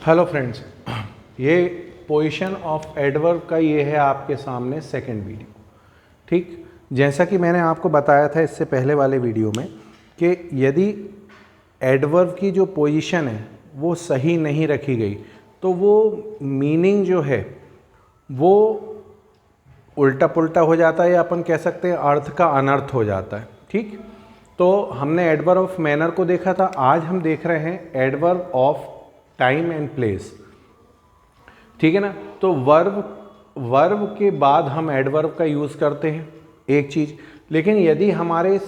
Hello friends, ये position of adverb का ये है आपके सामने सेकंड वीडियो। ठीक, जैसा कि मैंने आपको बताया था इससे पहले वाले वीडियो में कि यदि एडवर्ब की जो पोजीशन है वो सही नहीं रखी गई तो वो मीनिंग जो है वो उल्टा पुल्टा हो जाता है, या अपन कह सकते हैं अर्थ का अनर्थ हो जाता है। ठीक, तो हमने एडवर्ब ऑफ मैनर को देखा था। आज हम देख रहे हैं adverb of time and place. ठीक है ना। तो वर्ब के बाद हम एडवर्ब का यूज़ करते हैं, एक चीज़। लेकिन यदि हमारे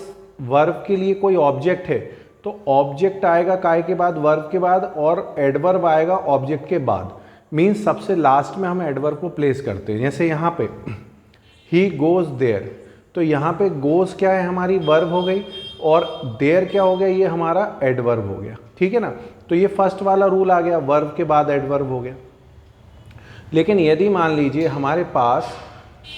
वर्ब के लिए कोई ऑब्जेक्ट है तो ऑब्जेक्ट आएगा काय के बाद, वर्ब के बाद, और एडवर्ब आएगा ऑब्जेक्ट के बाद। मीन्स सबसे लास्ट में हम एडवर्ब को प्लेस करते हैं। जैसे यहाँ पे ही गोज देयर, तो यहाँ पे गोज क्या है, हमारी वर्ब हो गई, और देयर क्या हो गया, ये हमारा एडवर्ब हो गया। ठीक है ना। तो ये फर्स्ट वाला रूल आ गया, वर्ब के बाद एडवर्ब हो गया। लेकिन यदि मान लीजिए हमारे पास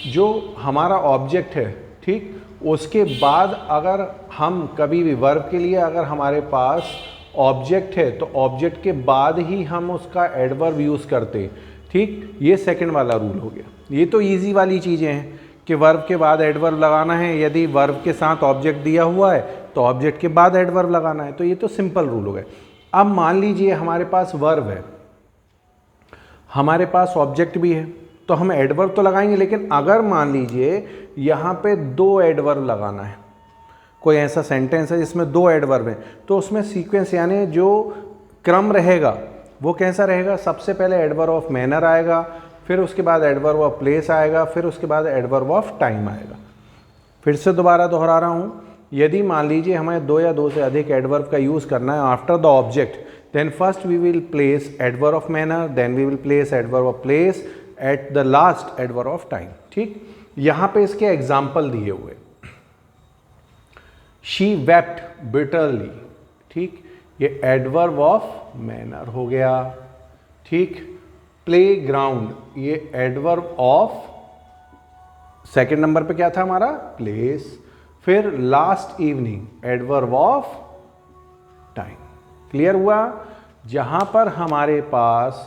जो हमारा ऑब्जेक्ट है, ठीक, उसके बाद अगर हम कभी भी वर्ब के लिए अगर हमारे पास ऑब्जेक्ट है तो ऑब्जेक्ट के बाद ही हम उसका एडवर्ब यूज़ करते हैं। ठीक, ये सेकंड वाला रूल हो गया। ये तो इजी वाली चीज़ें हैं कि वर्ब के बाद एडवर्ब लगाना है। यदि वर्ब के साथ ऑब्जेक्ट दिया हुआ है तो ऑब्जेक्ट के बाद एडवर्ब लगाना है। तो ये तो सिंपल रूल हो गए। अब मान लीजिए हमारे पास वर्ब है, हमारे पास ऑब्जेक्ट भी है, तो हम एडवर्ब तो लगाएंगे। लेकिन अगर मान लीजिए यहाँ पे दो एडवर्ब लगाना है, कोई ऐसा सेंटेंस है जिसमें दो एडवर्ब हैं, तो उसमें सीक्वेंस यानी जो क्रम रहेगा वो कैसा रहेगा। सबसे पहले एडवर्ब ऑफ मैनर आएगा, फिर उसके बाद एडवर्ब ऑफ प्लेस आएगा, फिर उसके बाद एडवर्ब ऑफ टाइम आएगा। फिर से दोबारा दोहरा रहा हूँ, यदि मान लीजिए हमें दो या दो से अधिक एडवर्ब का यूज़ करना है after the object, then first we will place adverb of manner, then we will place adverb of place, at the last adverb of time. ठीक, यहाँ पे इसके एग्जाम्पल दिए हुए, शी वेप्ट बिटरली, ठीक, ये एडवर्ब ऑफ मैनर हो गया। ठीक, प्ले ग्राउंड, ये एडवर्ब ऑफ सेकेंड नंबर पे क्या था हमारा, प्लेस। फिर last evening adverb of time. Clear हुआ। जहां पर हमारे पास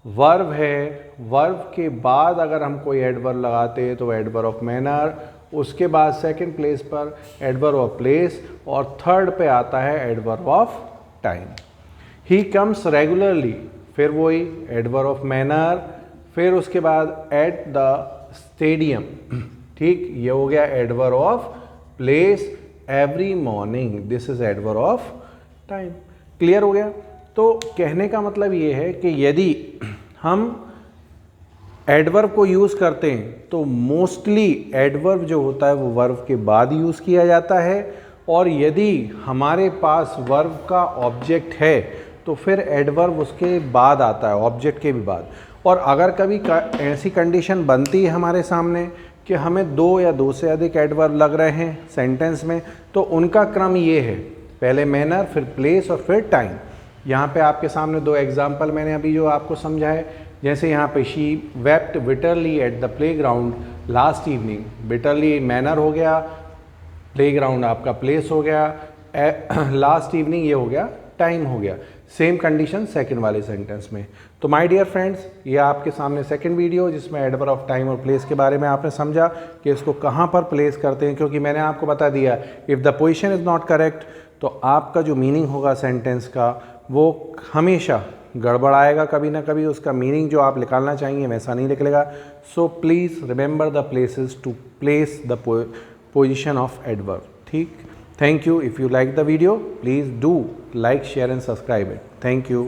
वर्ब है, वर्ब के बाद अगर हम कोई एडवर्ब लगाते हैं तो एडवर्ब ऑफ मैनर, उसके बाद सेकंड प्लेस पर एडवर्ब ऑफ प्लेस, और थर्ड पे आता है adverb of time. He comes regularly, फिर वही एडवर्ब ऑफ मैनर, फिर उसके बाद एट द स्टेडियम, ठीक, ये हो गया adverb of place. Every morning, this is adverb of time. Clear हो गया। तो कहने का मतलब ये है कि यदि हम एडवर्ब को यूज़ करते हैं तो मोस्टली एडवर्ब जो होता है वो वर्ब के बाद यूज़ किया जाता है, और यदि हमारे पास वर्ब का ऑब्जेक्ट है तो फिर एडवर्ब उसके बाद आता है, ऑब्जेक्ट के भी बाद। और अगर कभी ऐसी कंडीशन बनती है हमारे सामने कि हमें दो या दो से अधिक एडवर्ब लग रहे हैं सेंटेंस में, तो उनका क्रम ये है, पहले मैनर, फिर प्लेस, और फिर टाइम। यहाँ पे आपके सामने दो एग्जाम्पल मैंने अभी जो आपको समझाए। जैसे यहाँ पे she wept bitterly at the play ground last evening, bitterly manner हो गया, प्ले ग्राउंड आपका प्लेस हो गया, लास्ट इवनिंग ये हो गया टाइम हो गया। सेम कंडीशन सेकंड वाले सेंटेंस में। तो माय डियर फ्रेंड्स, ये आपके सामने सेकंड वीडियो जिसमें एडवर्ब ऑफ टाइम और प्लेस के बारे में आपने समझा कि इसको कहाँ पर प्लेस करते हैं। क्योंकि मैंने आपको बता दिया, if the position is not correct तो आपका जो मीनिंग होगा सेंटेंस का वो हमेशा गड़बड़ आएगा, कभी ना कभी उसका मीनिंग जो आप निकालना चाहिए वैसा नहीं निकलेगा। So please remember the places to place the position of adverb. ठीक, thank you. If you like the video, please do like, share and subscribe it. Thank you.